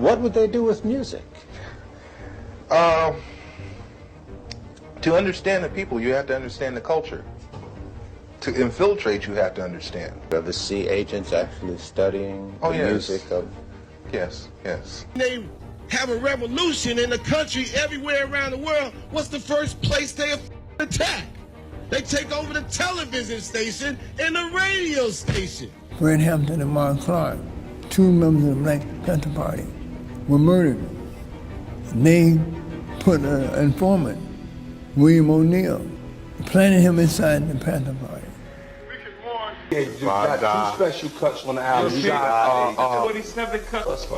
What would they do with music? To understand the people, you have to understand the culture. To infiltrate, you have to understand. You ever see agents actually studying the music of... Yes, yes. They have a revolution in the country everywhere around the world. What's the first place they attack? They take over the television station and the radio station. Fred Hampton and Mark Clark, two members of the Black Panther Party, were murdered. They put an informant, William O'Neill, planted him inside the Panther Party. You got 2 special cuts on the album. You got 27 cuts.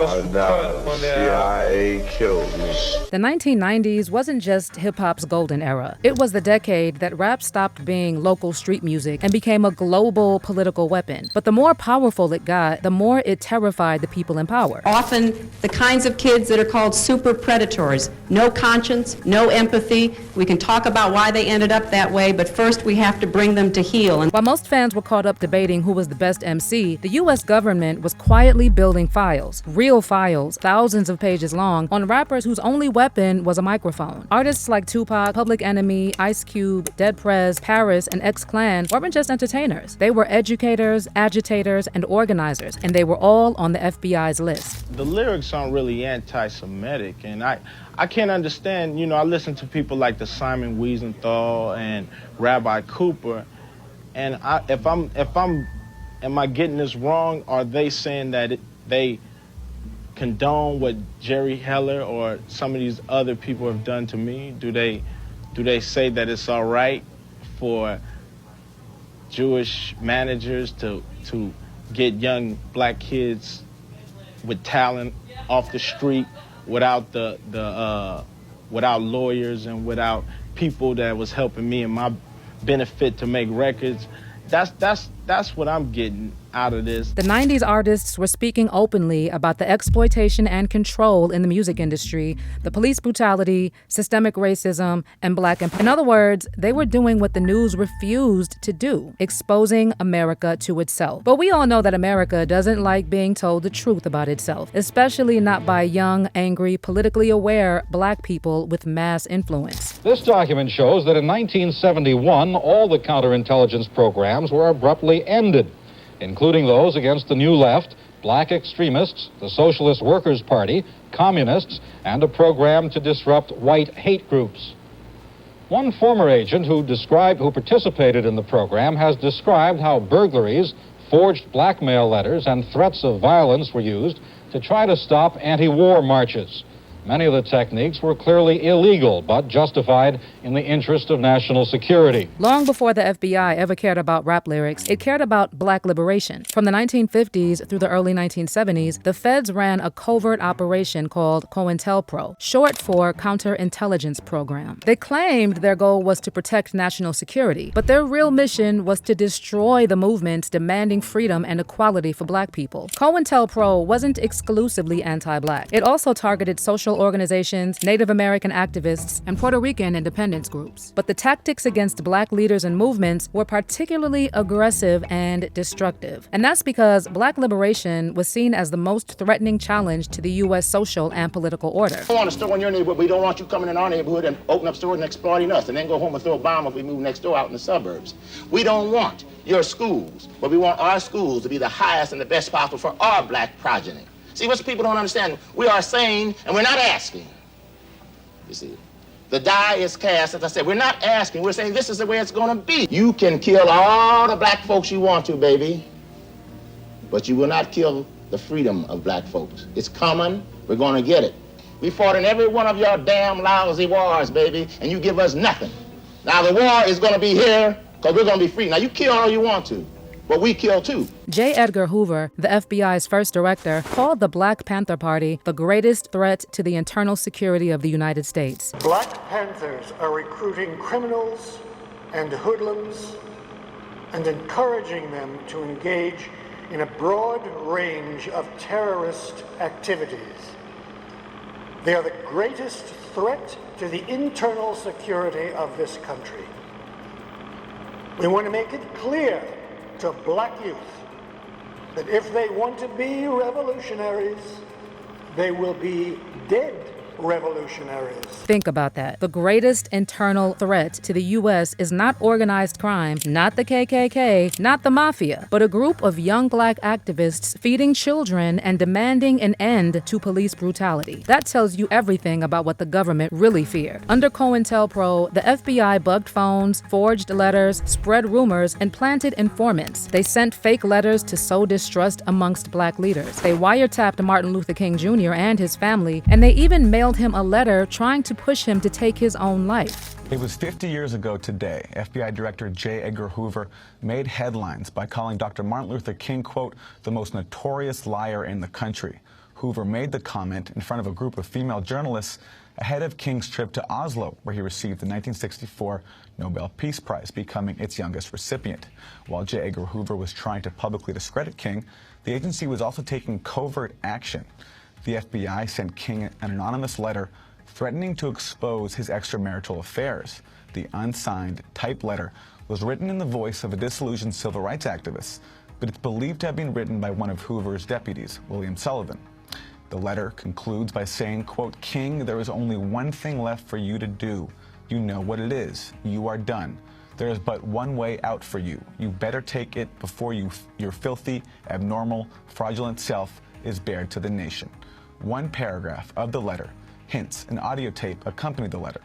CIA killed me. The 1990s wasn't just hip-hop's golden era. It was the decade that rap stopped being local street music and became a global political weapon. But the more powerful it got, the more it terrified the people in power. Often the kinds of kids that are called super predators. No conscience, no empathy. We can talk about why they ended up that way, but first we have to bring them to heel. And while most fans were caught up debating who was the best MC, the U.S. government was quietly building files, real files, thousands of pages long, on rappers whose only weapon was a microphone. Artists like Tupac, Public Enemy, Ice Cube, Dead Prez, Paris, and X-Clan weren't just entertainers. They were educators, agitators, and organizers, and they were all on the FBI's list. The lyrics aren't really anti-Semitic, and I can't understand, I listen to people like the Simon Wiesenthal and Rabbi Cooper, and am I getting this wrong? Are they saying that they condone what Jerry Heller or some of these other people have done to me? Do they say that it's all right for Jewish managers to get young black kids with talent off the street without without lawyers and without people that was helping me in my benefit to make records? That's what I'm getting out of this. The 90s artists were speaking openly about the exploitation and control in the music industry, the police brutality, systemic racism, and in other words, they were doing what the news refused to do, exposing America to itself. But we all know that America doesn't like being told the truth about itself, especially not by young, angry, politically aware black people with mass influence. This document shows that in 1971, all the counterintelligence programs were abruptly ended, including those against the New Left, black extremists, the Socialist Workers' Party, communists, and a program to disrupt white hate groups. One former agent who participated in the program has described how burglaries, forged blackmail letters, and threats of violence were used to try to stop anti-war marches. Many of the techniques were clearly illegal, but justified in the interest of national security. Long before the FBI ever cared about rap lyrics, it cared about black liberation. From the 1950s through the early 1970s, the feds ran a covert operation called COINTELPRO, short for Counterintelligence Program. They claimed their goal was to protect national security, but their real mission was to destroy the movements demanding freedom and equality for black people. COINTELPRO wasn't exclusively anti-black. It also targeted social organizations, Native American activists, and Puerto Rican independence groups. But the tactics against black leaders and movements were particularly aggressive and destructive. And that's because black liberation was seen as the most threatening challenge to the U.S. social and political order. We don't want a store in your neighborhood, we don't want you coming in our neighborhood and open up stores and exploiting us, and then go home and throw a bomb if we move next door out in the suburbs. We don't want your schools, but we want our schools to be the highest and the best possible for our black progeny. See, what people don't understand, we are saying, and we're not asking. You see, the die is cast, as I said, we're not asking, we're saying this is the way it's gonna be. You can kill all the black folks you want to, baby, but you will not kill the freedom of black folks. It's coming, we're gonna get it. We fought in every one of your damn lousy wars, baby, and you give us nothing. Now the war is gonna be here, because we're gonna be free. Now you kill all you want to, but we kill too. J. Edgar Hoover, the FBI's first director, called the Black Panther Party the greatest threat to the internal security of the United States. Black Panthers are recruiting criminals and hoodlums and encouraging them to engage in a broad range of terrorist activities. They are the greatest threat to the internal security of this country. We want to make it clear to black youth that if they want to be revolutionaries, they will be dead revolutionaries. Think about that. The greatest internal threat to the U.S. is not organized crime, not the KKK, not the mafia, but a group of young black activists feeding children and demanding an end to police brutality. That tells you everything about what the government really fear. Under COINTELPRO, the FBI bugged phones, forged letters, spread rumors, and planted informants. They sent fake letters to sow distrust amongst black leaders. They wiretapped Martin Luther King Jr. and his family, and they even mailed him a letter trying to push him to take his own life. It was 50 years ago today, FBI Director J. Edgar Hoover made headlines by calling Dr. Martin Luther King, quote, the most notorious liar in the country. Hoover made the comment in front of a group of female journalists ahead of King's trip to Oslo, where he received the 1964 Nobel Peace Prize, becoming its youngest recipient. While J. Edgar Hoover was trying to publicly discredit King, the agency was also taking covert action. The FBI sent King an anonymous letter threatening to expose his extramarital affairs. The unsigned, typed letter was written in the voice of a disillusioned civil rights activist, but it's believed to have been written by one of Hoover's deputies, William Sullivan. The letter concludes by saying, quote, King, there is only one thing left for you to do. You know what it is. You are done. There is but one way out for you. You better take it before your filthy, abnormal, fraudulent self is bared to the nation. One paragraph of the letter, hints an audio tape accompanied the letter.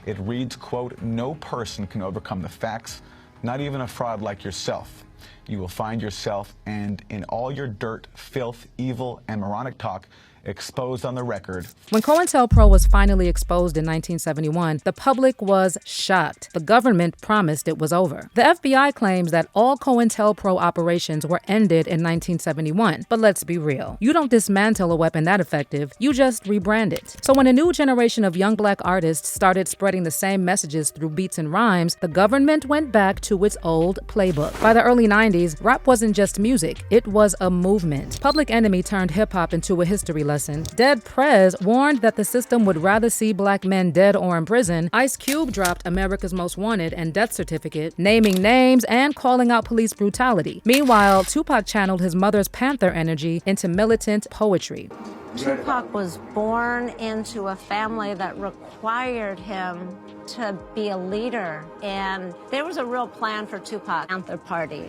It reads, quote, no person can overcome the facts, not even a fraud like yourself. You will find yourself and in all your dirt, filth, evil, and moronic talk exposed on the record. When COINTELPRO was finally exposed in 1971, the public was shocked. The government promised it was over. The FBI claims that all COINTELPRO operations were ended in 1971. But let's be real. You don't dismantle a weapon that effective, you just rebrand it. So when a new generation of young black artists started spreading the same messages through beats and rhymes, the government went back to its old playbook. By the early 90s, rap wasn't just music, it was a movement. Public Enemy turned hip-hop into a history lesson. Dead Prez warned that the system would rather see black men dead or in prison. Ice Cube dropped America's Most Wanted and Death Certificate, naming names and calling out police brutality. Meanwhile, Tupac channeled his mother's Panther energy into militant poetry. Tupac was born into a family that required him to be a leader, and there was a real plan for Tupac Panther Party,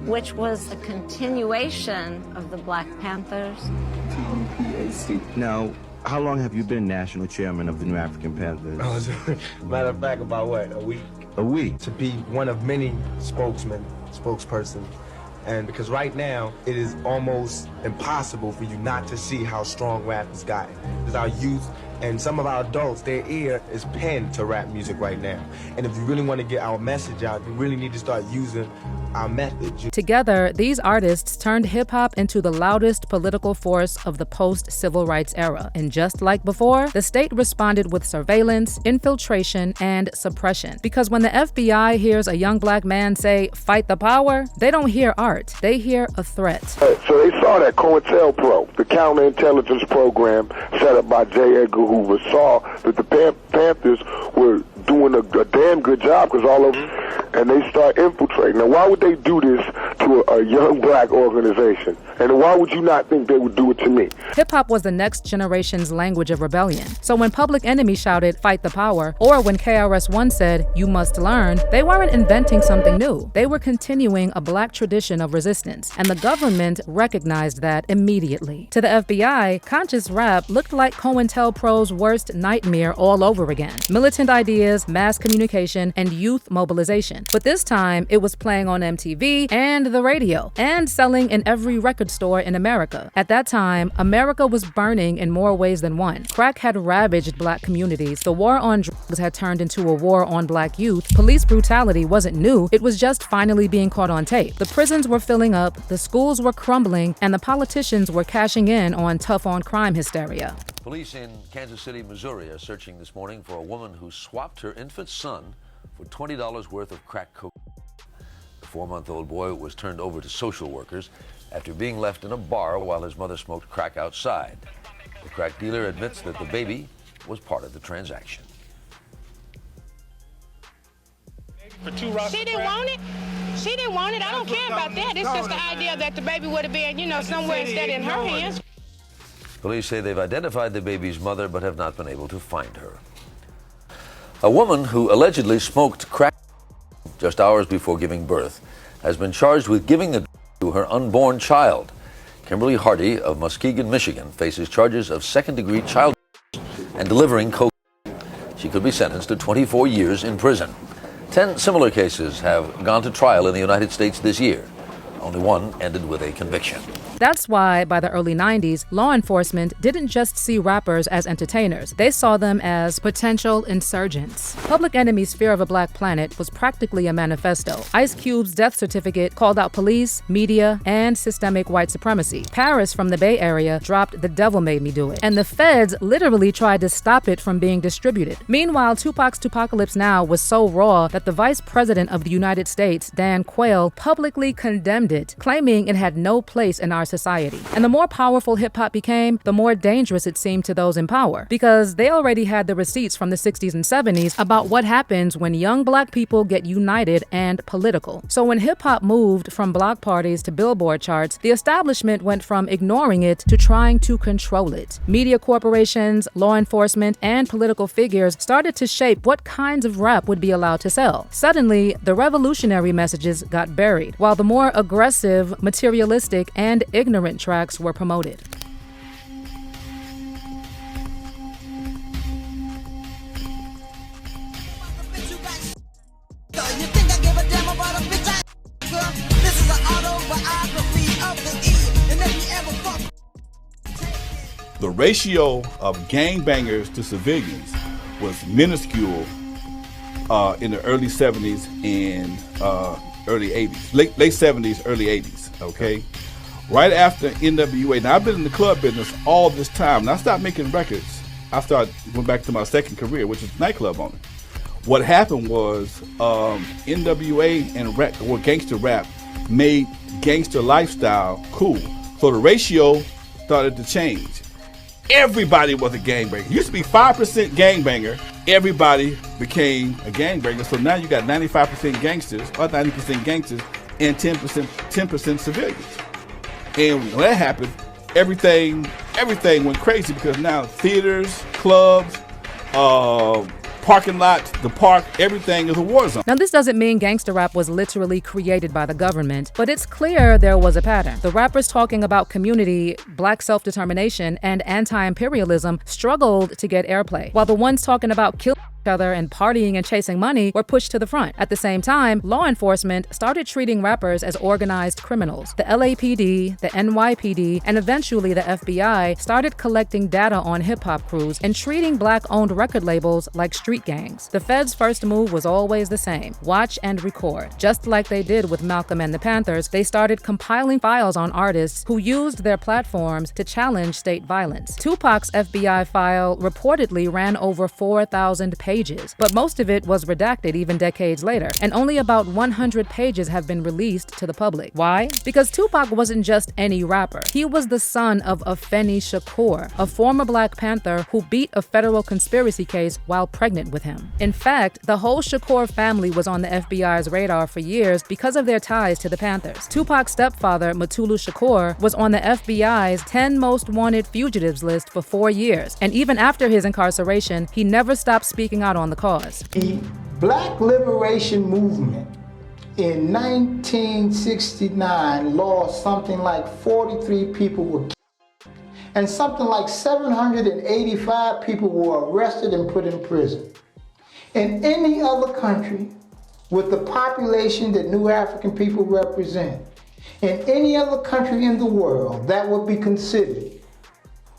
which was a continuation of the Black Panthers. Now, how long have you been national chairman of the New African Panthers? Matter of fact, about what, a week? A week? To be one of many spokesperson. And because right now, it is almost impossible for you not to see how strong rap has gotten. Because our youth and some of our adults, their ear is pinned to rap music right now. And if you really want to get our message out, you really need to start using our methods. Together, these artists turned hip-hop into the loudest political force of the post-civil rights era. And just like before, the state responded with surveillance, infiltration, and suppression. Because when the FBI hears a young black man say, fight the power, they don't hear art, they hear a threat. So they saw that COINTELPRO, the counterintelligence program set up by J. Edgar Hoover, saw that the Panthers were doing a damn good job, because all of them, and they start infiltrating. Now, why would they do this to a young black organization? And why would you not think they would do it to me? Hip-hop was the next generation's language of rebellion. So when Public Enemy shouted, fight the power, or when KRS-One said, you must learn, they weren't inventing something new. They were continuing a black tradition of resistance. And the government recognized that immediately. To the FBI, conscious rap looked like COINTELPRO's worst nightmare all over again. Militant ideas, mass communication, and youth mobilization. But this time, it was playing on MTV and the radio, and selling in every record store in America. At that time, America was burning in more ways than one. Crack had ravaged black communities. The war on drugs had turned into a war on black youth. Police brutality wasn't new, it was just finally being caught on tape. The prisons were filling up, the schools were crumbling, and the politicians were cashing in on tough-on-crime hysteria. Police in Kansas City, Missouri are searching this morning for a woman who swapped her infant son for $20 worth of crack cocaine. The 4-month-old boy was turned over to social workers after being left in a bar while his mother smoked crack outside. The crack dealer admits that the baby was part of the transaction. She didn't want it. She didn't want it. I don't care about that. It's just the idea that the baby would have been, somewhere instead in her hands. Police say they've identified the baby's mother but have not been able to find her. A woman who allegedly smoked crack just hours before giving birth has been charged with giving the to her unborn child. Kimberly Hardy of Muskegon, Michigan, faces charges of second-degree child and delivering cocaine. She could be sentenced to 24 years in prison. 10 similar cases have gone to trial in the United States this year. Only one ended with a conviction. That's why, by the early 90s, law enforcement didn't just see rappers as entertainers. They saw them as potential insurgents. Public Enemy's Fear of a Black Planet was practically a manifesto. Ice Cube's death certificate called out police, media, and systemic white supremacy. Paris from the Bay Area dropped The Devil Made Me Do It. And the feds literally tried to stop it from being distributed. Meanwhile, Tupac's Tupacalypse Now was so raw that the Vice President of the United States, Dan Quayle, publicly condemned it, claiming it had no place in our society. And the more powerful hip-hop became, the more dangerous it seemed to those in power, because they already had the receipts from the 60s and 70s about what happens when young black people get united and political. So when hip-hop moved from block parties to Billboard charts, the establishment went from ignoring it to trying to control it. Media corporations, law enforcement, and political figures started to shape what kinds of rap would be allowed to sell. Suddenly, the revolutionary messages got buried, while the more aggressive, materialistic, and ignorant tracks were promoted. The ratio of gangbangers to civilians was minuscule in the early 70s and early 80s, late 70s, early 80s, okay? Right after NWA, now I've been in the club business all this time, and I stopped making records. Went back to my second career, which is nightclub owner. What happened was NWA and rap, or gangster rap, made gangster lifestyle cool. So the ratio started to change. Everybody was a gangbanger. It used to be 5% gangbanger. Everybody became a gangbanger. So now you got 95% gangsters, or 90% gangsters, and 10% civilians. And when that happened, everything went crazy, because now theaters, clubs, parking lots, the park, everything is a war zone. Now, this doesn't mean gangster rap was literally created by the government, but it's clear there was a pattern. The rappers talking about community, black self-determination, and anti-imperialism struggled to get airplay, while the ones talking about killing each other and partying and chasing money were pushed to the front. At the same time, law enforcement started treating rappers as organized criminals. The LAPD, the NYPD, and eventually the FBI started collecting data on hip-hop crews and treating black-owned record labels like street gangs. The feds' first move was always the same: watch and record. Just like they did with Malcolm and the Panthers, they started compiling files on artists who used their platforms to challenge state violence. Tupac's FBI file reportedly ran over 4,000 pages, but most of it was redacted even decades later, and only about 100 pages have been released to the public. Why? Because Tupac wasn't just any rapper. He was the son of Afeni Shakur, a former Black Panther who beat a federal conspiracy case while pregnant with him. In fact, the whole Shakur family was on the FBI's radar for years because of their ties to the Panthers. Tupac's stepfather, Mutulu Shakur, was on the FBI's 10 most wanted fugitives list for 4 years, and even after his incarceration, he never stopped speaking out on the cause. The Black Liberation Movement in 1969 lost something like 43 people were killed, and something like 785 people were arrested and put in prison. In any other country with the population that New African people represent, in any other country in the world, that would be considered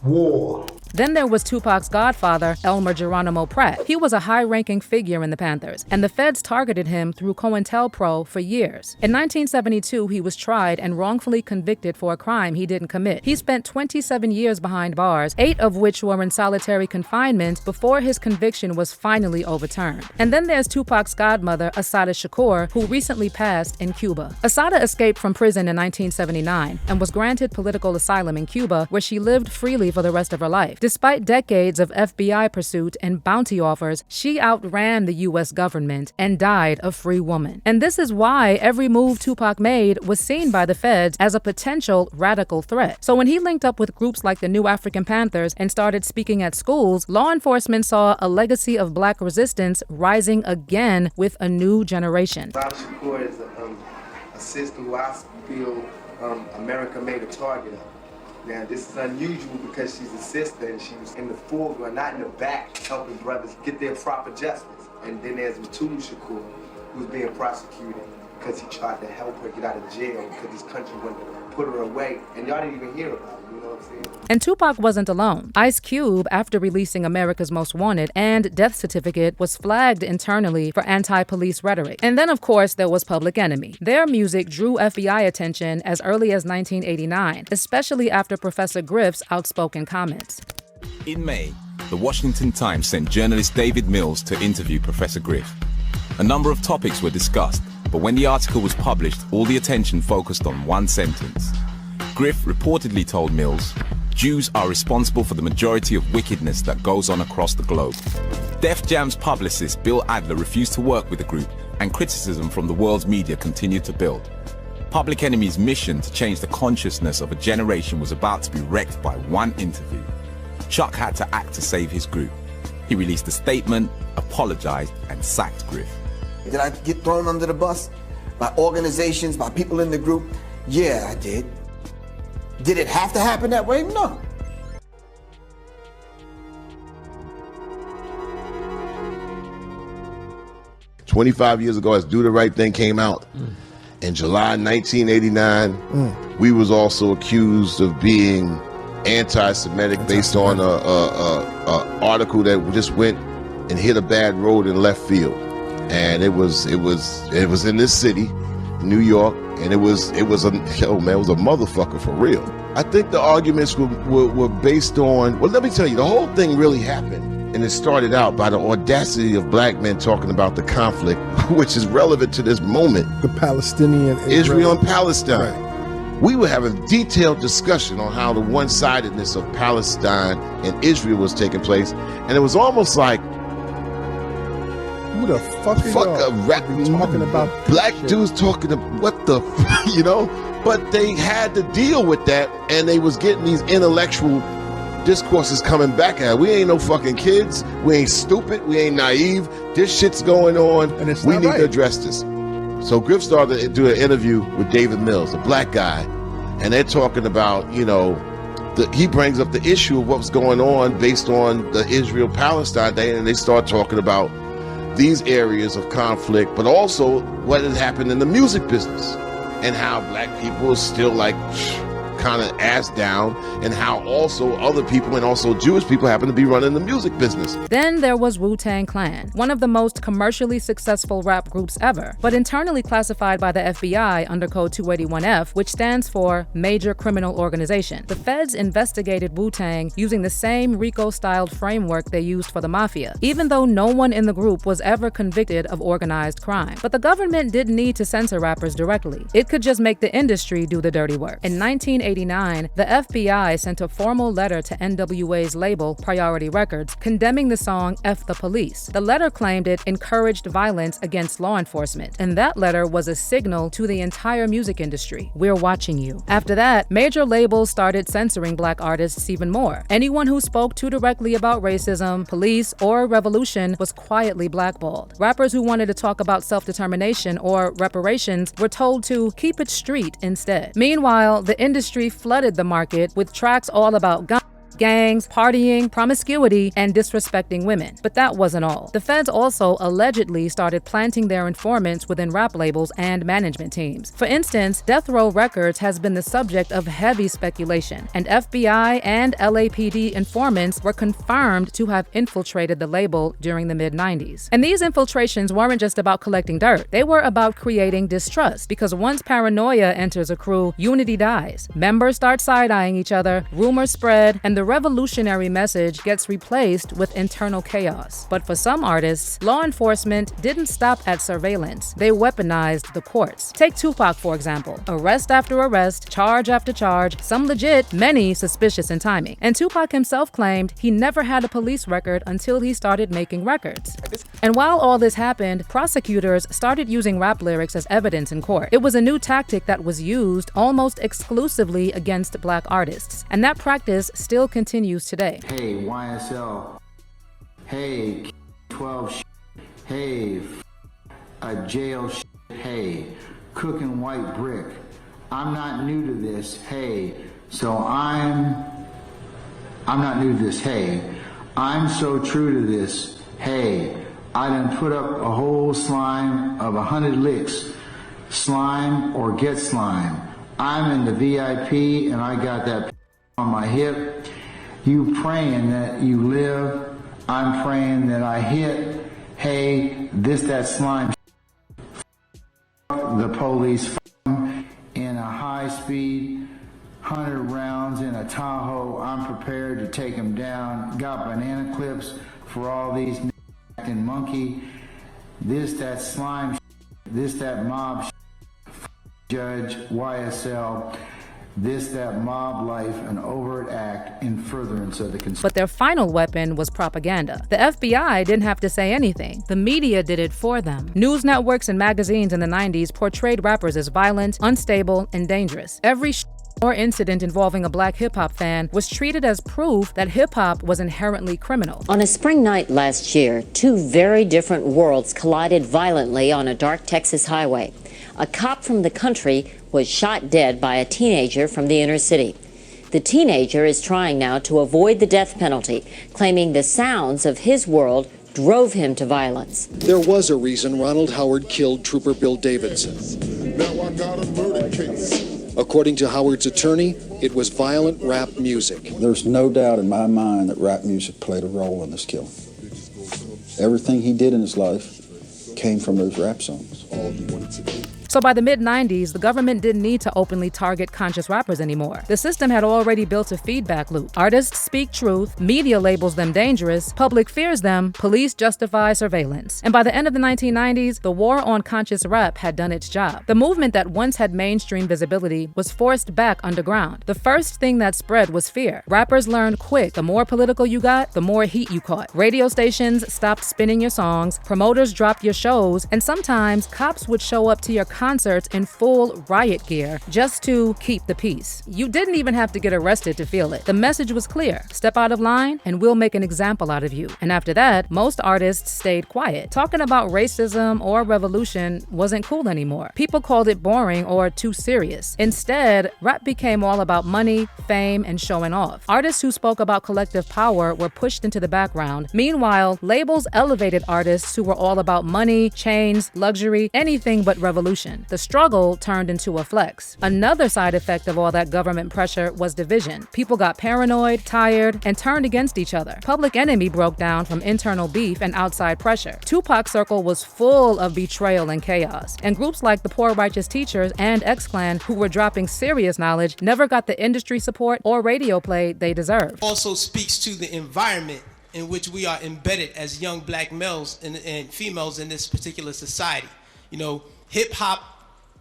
war. Then there was Tupac's godfather, Elmer Geronimo Pratt. He was a high-ranking figure in the Panthers, and the feds targeted him through COINTELPRO for years. In 1972, he was tried and wrongfully convicted for a crime he didn't commit. He spent 27 years behind bars, 8 of which were in solitary confinement before his conviction was finally overturned. And then there's Tupac's godmother, Assata Shakur, who recently passed in Cuba. Assata escaped from prison in 1979 and was granted political asylum in Cuba, where she lived freely for the rest of her life. Despite decades of FBI pursuit and bounty offers, she outran the U.S. government and died a free woman. And this is why every move Tupac made was seen by the feds as a potential radical threat. So when he linked up with groups like the New African Panthers and started speaking at schools, law enforcement saw a legacy of black resistance rising again with a new generation. Shakur is a sister who I feel America made a target of. Now, this is unusual because she's a sister and she was in the foreground, not in the back, helping brothers get their proper justice. And then there's Brutality Shakur, who's being prosecuted because he tried to help her get out of jail because this country wanted to put her away. And y'all didn't even hear about it, you know what I'm saying? And Tupac wasn't alone. Ice Cube, after releasing America's Most Wanted and Death Certificate, was flagged internally for anti-police rhetoric. And then, of course, there was Public Enemy. Their music drew FBI attention as early as 1989, especially after Professor Griff's outspoken comments. In May, the Washington Times sent journalist David Mills to interview Professor Griff. A number of topics were discussed, but when the article was published, all the attention focused on one sentence. Griff reportedly told Mills, "Jews are responsible for the majority of wickedness that goes on across the globe." Def Jam's publicist Bill Adler refused to work with the group, and criticism from the world's media continued to build. Public Enemy's mission to change the consciousness of a generation was about to be wrecked by one interview. Chuck had to act to save his group. He released a statement, apologized, and sacked Griff. Did I get thrown under the bus by organizations, by people in the group? Yeah, I did. Did it have to happen that way? No. "25 years ago, as Do the Right Thing came out, in July 1989, we was also accused of being anti-Semitic based on a article that just went and hit a bad road in left field. And it was in this city, New York, and it was a motherfucker for real. I think the arguments were based on, well, let me tell you, the whole thing really happened, and it started out by the audacity of black men talking about the conflict, which is relevant to this moment. The Palestinian Israel and Palestine. Right. We were having detailed discussion on how the one-sidedness of Palestine and Israel was taking place, and it was almost like, who the fuck is talking about black dudes talking to what the you know, but they had to deal with that, and they was getting these intellectual discourses coming back at. We ain't no fucking kids, we ain't stupid, we ain't naive, this shit's going on, and we need to address this. So Griff started to do an interview with David Mills, a black guy, and they're talking about, you know, he brings up the issue of what's going on based on the Israel-Palestine thing, and they start talking about these areas of conflict, but also what has happened in the music business and how black people are still like kind of ass down, and how also other people and also Jewish people happen to be running the music business. Then there was Wu-Tang Clan, one of the most commercially successful rap groups ever, but internally classified by the FBI under Code 281F, which stands for Major Criminal Organization. The feds investigated Wu-Tang using the same RICO-styled framework they used for the mafia, even though no one in the group was ever convicted of organized crime. But the government didn't need to censor rappers directly. It could just make the industry do the dirty work. In 1989, the FBI sent a formal letter to NWA's label, Priority Records, condemning the song F the Police. The letter claimed it encouraged violence against law enforcement, and that letter was a signal to the entire music industry. We're watching you. After that, major labels started censoring black artists even more. Anyone who spoke too directly about racism, police, or revolution was quietly blackballed. Rappers who wanted to talk about self-determination or reparations were told to keep it street instead. Meanwhile, the industry flooded the market with tracks all about guns, gangs, partying, promiscuity, and disrespecting women. But that wasn't all. The feds also allegedly started planting their informants within rap labels and management teams. For instance, Death Row Records has been the subject of heavy speculation, and FBI and LAPD informants were confirmed to have infiltrated the label during the mid-90s. And these infiltrations weren't just about collecting dirt. They were about creating distrust, because once paranoia enters a crew, unity dies. Members start side-eyeing each other, rumors spread, and the the revolutionary message gets replaced with internal chaos. But for some artists, law enforcement didn't stop at surveillance. They weaponized the courts. Take Tupac, for example. Arrest after arrest, charge after charge, some legit, many suspicious in timing. And Tupac himself claimed he never had a police record until he started making records. And while all this happened, prosecutors started using rap lyrics as evidence in court. It was a new tactic that was used almost exclusively against black artists. And that practice still continues today. Hey, YSL. Hey, 12 Hey, a jail Hey, cooking white brick. I'm not new to this. Hey, so I'm not new to this. Hey, I'm so true to this. Hey, I done put up a whole slime of 100 licks. Slime or get slime. I'm in the VIP and I got that on my hip. You praying that you live. I'm praying that I hit. Hey, this, that slime. The police in a high speed, 100 rounds in a Tahoe. I'm prepared to take them down. Got banana clips for all these acting monkey. This, that slime. This, that mob. Judge, YSL. This, that mob life, an overt act in furtherance of the conspiracy. But their final weapon was propaganda. The FBI didn't have to say anything. The media did it for them. News networks and magazines in the 90s portrayed rappers as violent, unstable, and dangerous. Every or incident involving a black hip-hop fan was treated as proof that hip-hop was inherently criminal. On a spring night last year, two very different worlds collided violently on a dark Texas highway. A cop from the country was shot dead by a teenager from the inner city. The teenager is trying now to avoid the death penalty, claiming the sounds of his world drove him to violence. There was a reason Ronald Howard killed Trooper Bill Davidson. Now I got a murder case. According to Howard's attorney, it was violent rap music. There's no doubt in my mind that rap music played a role in this killing. Everything he did in his life came from those rap songs. So by the mid-90s, the government didn't need to openly target conscious rappers anymore. The system had already built a feedback loop. Artists speak truth, media labels them dangerous, public fears them, police justify surveillance. And by the end of the 1990s, the war on conscious rap had done its job. The movement that once had mainstream visibility was forced back underground. The first thing that spread was fear. Rappers learned quick, the more political you got, the more heat you caught. Radio stations stopped spinning your songs, promoters dropped your shows, and sometimes cops would show up to your concerts in full riot gear just to keep the peace. You didn't even have to get arrested to feel it. The message was clear. Step out of line and we'll make an example out of you. And after that, most artists stayed quiet. Talking about racism or revolution wasn't cool anymore. People called it boring or too serious. Instead, rap became all about money, fame, and showing off. Artists who spoke about collective power were pushed into the background. Meanwhile, labels elevated artists who were all about money, chains, luxury, anything but revolution. The struggle turned into a flex. Another side effect of all that government pressure was division. People got paranoid, tired, and turned against each other. Public Enemy broke down from internal beef and outside pressure. Tupac's circle was full of betrayal and chaos. And groups like the Poor Righteous Teachers and X-Clan, who were dropping serious knowledge, never got the industry support or radio play they deserved. Also speaks to the environment in which we are embedded as young black males and females in this particular society. You know, hip-hop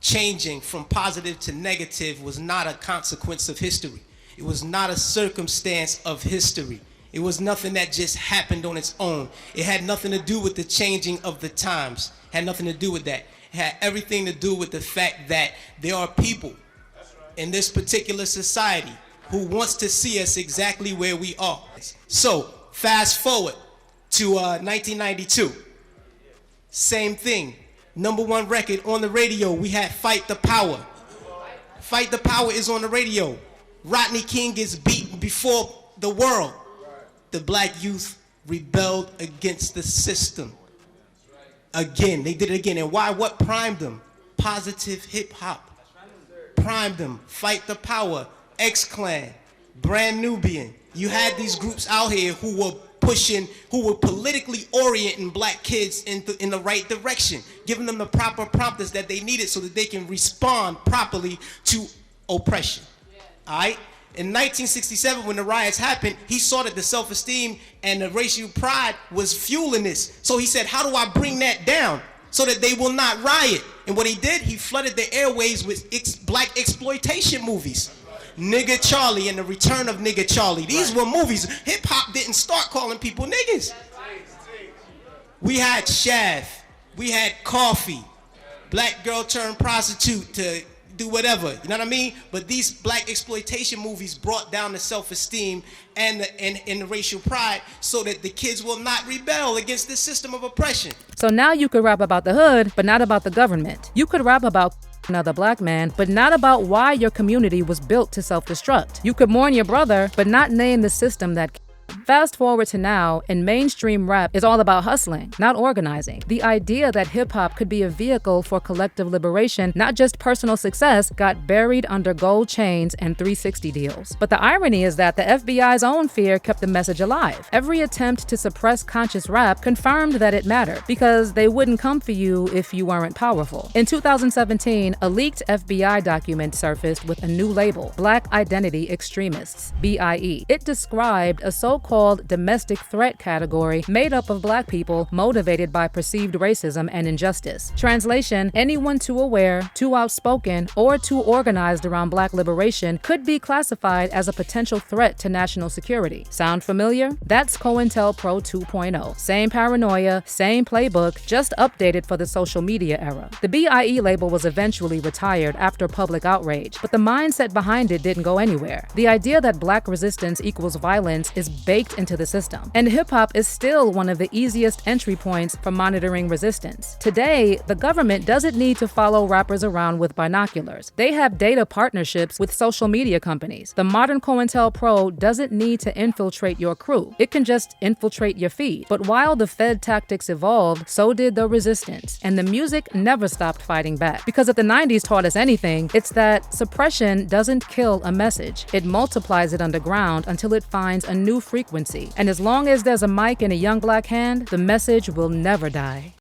changing from positive to negative was not a consequence of history. It was not a circumstance of history. It was nothing that just happened on its own. It had nothing to do with the changing of the times. It had nothing to do with that. It had everything to do with the fact that there are people in this particular society who wants to see us exactly where we are. So, fast forward to 1992. Same thing. #1 record on the radio, we had Fight the Power. Fight the Power is on the radio. Rodney King gets beaten before the world. The black youth rebelled against the system. Again, they did it again. And why? What primed them? Positive hip hop. Primed them. Fight the Power, X-Clan, Brand Nubian. You had these groups out here who were pushing, who were politically orienting black kids in the right direction, giving them the proper prompters that they needed so that they can respond properly to oppression. All right? In 1967, when the riots happened, he saw that the self-esteem and the racial pride was fueling this. So he said, how do I bring that down so that they will not riot? And what he did, he flooded the airways with black exploitation movies. Nigga Charlie and the Return of Nigga Charlie. These were movies. Hip-hop didn't start calling people niggas. We had Shaft. We had Coffee. Black girl turned prostitute to do whatever, you know what I mean? But these black exploitation movies brought down the self-esteem and the racial pride so that the kids will not rebel against this system of oppression. So now you could rap about the hood, but not about the government. You could rap about another black man, but not about why your community was built to self-destruct. You could mourn your brother, but not name the system that. Fast forward to now, and mainstream rap is all about hustling, not organizing. The idea that hip-hop could be a vehicle for collective liberation, not just personal success, got buried under gold chains and 360 deals. But the irony is that the FBI's own fear kept the message alive. Every attempt to suppress conscious rap confirmed that it mattered, because they wouldn't come for you if you weren't powerful. In 2017, a leaked FBI document surfaced with a new label, Black Identity Extremists, BIE. It described a so-called domestic threat category made up of black people motivated by perceived racism and injustice. Translation: anyone too aware, too outspoken, or too organized around black liberation could be classified as a potential threat to national security. Sound familiar? That's COINTELPRO 2.0. Same paranoia, same playbook, just updated for the social media era. The BIE label was eventually retired after public outrage, but the mindset behind it didn't go anywhere. The idea that black resistance equals violence is baked into the system. And hip-hop is still one of the easiest entry points for monitoring resistance. Today, the government doesn't need to follow rappers around with binoculars. They have data partnerships with social media companies. The modern COINTELPRO doesn't need to infiltrate your crew. It can just infiltrate your feed. But while the Fed tactics evolved, so did the resistance. And the music never stopped fighting back. Because if the 90s taught us anything, it's that suppression doesn't kill a message. It multiplies it underground until it finds a new frequency. And as long as there's a mic in a young black hand, the message will never die.